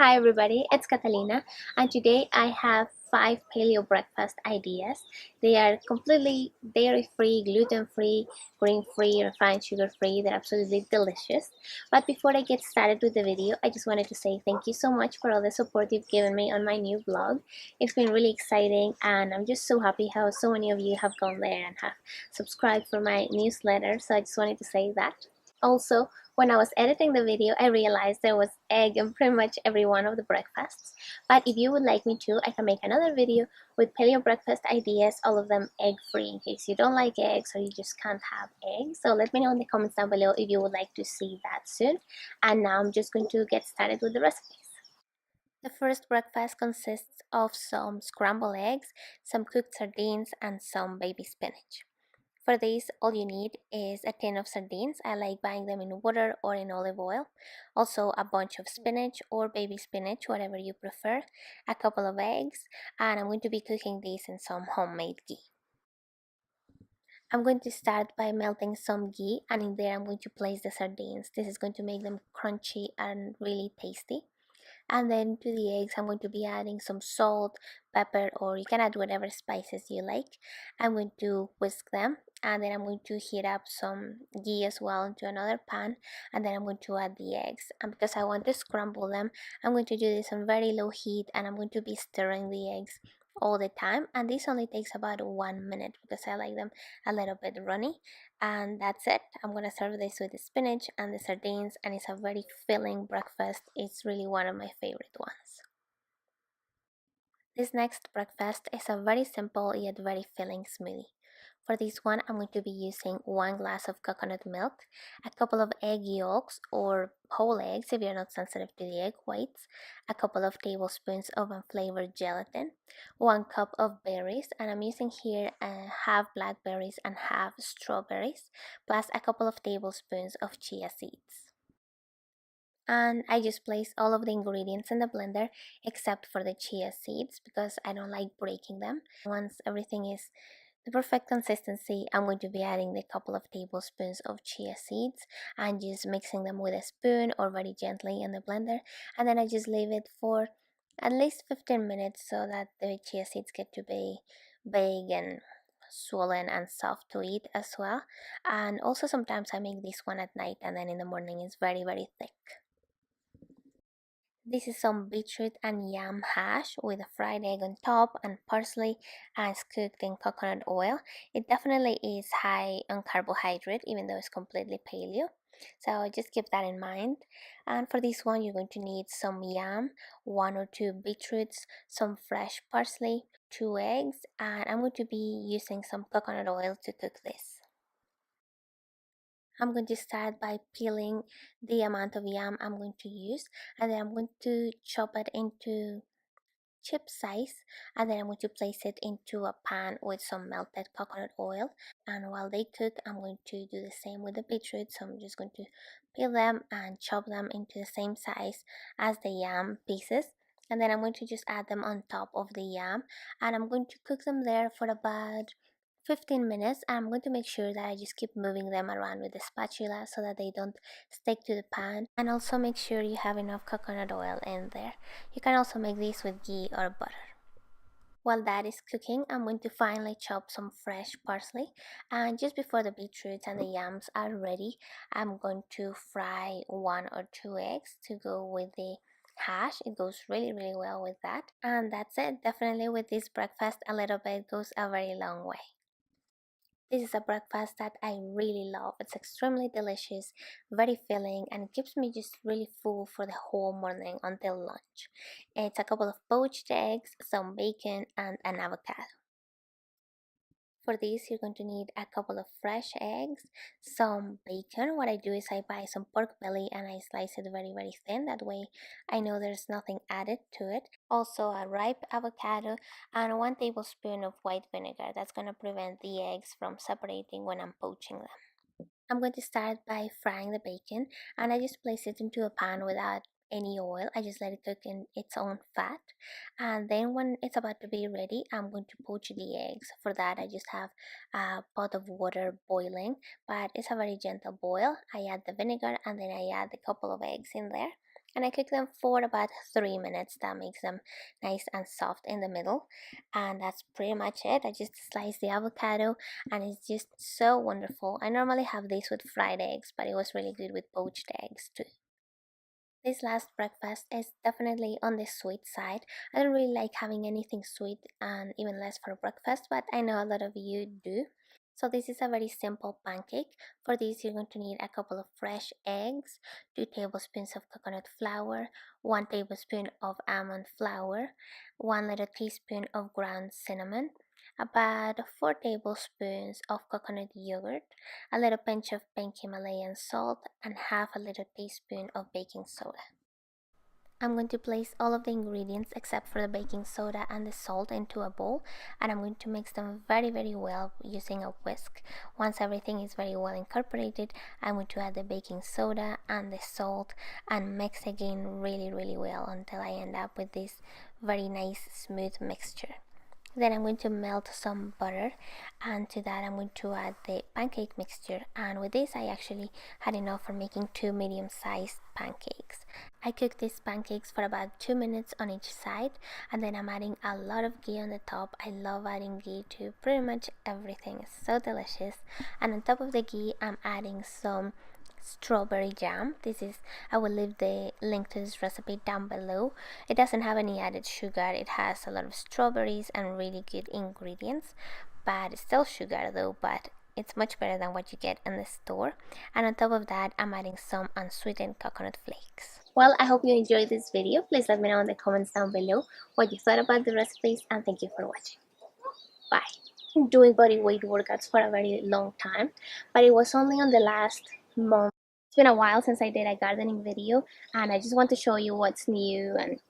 Hi everybody, it's Catalina, and today I have 5 paleo breakfast ideas. They are completely dairy free, gluten free, grain free, refined sugar free. They're absolutely delicious. But before I get started with the video, I just wanted to say thank you so much for all the support you've given me on my new blog. It's been really exciting, and I'm just so happy how so many of you have gone there and have subscribed for my newsletter. So I just wanted to say that. Also, when I was editing the video, I realized there was egg in pretty much every one of the breakfasts. But if you would like me to, I can make another video with paleo breakfast ideas, all of them egg-free in case you don't like eggs or you just can't have eggs. So let me know in the comments down below if you would like to see that soon. And now I'm just going to get started with the recipes. The first breakfast consists of some scrambled eggs, some cooked sardines, and some baby spinach. For this, all you need is a tin of sardines. I like buying them in water or in olive oil. Also, a bunch of spinach or baby spinach, whatever you prefer. A couple of eggs, and I'm going to be cooking these in some homemade ghee. I'm going to start by melting some ghee, and in there I'm going to place the sardines. This is going to make them crunchy and really tasty. And then to the eggs, I'm going to be adding some salt, pepper, or you can add whatever spices you like. I'm going to whisk them, and then I'm going to heat up some ghee as well into another pan, and then I'm going to add the eggs. And because I want to scramble them, I'm going to do this on very low heat, and I'm going to be stirring the eggs all the time. And this only takes about 1 minute because I like them a little bit runny. And that's it. I'm gonna serve this with the spinach and the sardines, and it's a very filling breakfast. It's really one of my favorite ones. This next breakfast is a very simple yet very filling smoothie. For this one, I'm going to be using 1 glass of coconut milk, a couple of egg yolks or whole eggs if you're not sensitive to the egg whites, a couple of tablespoons of unflavored gelatin, 1 cup of berries, and I'm using here half blackberries and half strawberries, plus a couple of tablespoons of chia seeds. And I just place all of the ingredients in the blender except for the chia seeds because I don't like breaking them. Once everything is the perfect consistency, I'm going to be adding a couple of tablespoons of chia seeds and just mixing them with a spoon or very gently in the blender, and then I just leave it for at least 15 minutes so that the chia seeds get to be big and swollen and soft to eat as well. And also sometimes I make this one at night, and then in the morning it's very thick. This is some beetroot and yam hash with a fried egg on top and parsley, and it's cooked in coconut oil. It definitely is high on carbohydrate even though it's completely paleo. So just keep that in mind. And for this one, you're going to need some yam, 1 or 2 beetroots, some fresh parsley, 2 eggs, and I'm going to be using some coconut oil to cook this. I'm going to start by peeling the amount of yam I'm going to use, and then I'm going to chop it into chip size, and then I'm going to place it into a pan with some melted coconut oil. And while they cook, I'm going to do the same with the beetroot. So I'm just going to peel them and chop them into the same size as the yam pieces, and then I'm going to just add them on top of the yam, and I'm going to cook them there for about 15 minutes. I'm going to make sure that I just keep moving them around with the spatula so that they don't stick to the pan, and also make sure you have enough coconut oil in there. You can also make this with ghee or butter. While that is cooking, I'm going to finally chop some fresh parsley, and just before the beetroots and the yams are ready, I'm going to fry 1 or 2 eggs to go with the hash. It goes really well with that, and that's it. Definitely with this breakfast, a little bit goes a very long way. This is a breakfast that I really love. It's extremely delicious, very filling, and it keeps me just really full for the whole morning until lunch. It's a couple of poached eggs, some bacon, and an avocado. For this, you're going to need a couple of fresh eggs, some bacon. What I do is I buy some pork belly and I slice it very thin. That way I know there's nothing added to it. Also a ripe avocado and 1 tablespoon of white vinegar. That's going to prevent the eggs from separating when I'm poaching them. I'm going to start by frying the bacon, and I just place it into a pan without any oil. I just let it cook in its own fat, and then when it's about to be ready, I'm going to poach the eggs. For that, I just have a pot of water boiling, but it's a very gentle boil. I add the vinegar, and then I add a couple of eggs in there, and I cook them for about 3 minutes. That makes them nice and soft in the middle, and that's pretty much it. I just slice the avocado, and it's just so wonderful. I normally have this with fried eggs, but it was really good with poached eggs too. This last breakfast is definitely on the sweet side. I don't really like having anything sweet and even less for breakfast, but I know a lot of you do. So this is a very simple pancake. For this you're going to need a couple of fresh eggs, 2 tablespoons of coconut flour, 1 tablespoon of almond flour, 1 little teaspoon of ground cinnamon, about 4 tablespoons of coconut yogurt, a little pinch of pink Himalayan salt, and half a little teaspoon of baking soda. I'm going to place all of the ingredients except for the baking soda and the salt into a bowl, and I'm going to mix them very well using a whisk. Once everything is very well incorporated, I'm going to add the baking soda and the salt and mix again really well until I end up with this very nice smooth mixture. Then I'm going to melt some butter, and to that I'm going to add the pancake mixture, and with this I actually had enough for making 2 medium-sized pancakes. I cooked these pancakes for about 2 minutes on each side, and then I'm adding a lot of ghee on the top. I love adding ghee to pretty much everything. It's so delicious. And on top of the ghee I'm adding some strawberry jam. I will leave the link to this recipe down below. It doesn't have any added sugar. It has a lot of strawberries and really good ingredients, but it's still sugar though, but it's much better than what you get in the store. And on top of that I'm adding some unsweetened coconut flakes. Well, I hope you enjoyed this video. Please let me know in the comments down below what you thought about the recipes, and thank you for watching. Bye. I'm doing body weight workouts for a very long time, but it was only on the last month. It's been a while since I did a gardening video, and I just want to show you what's new and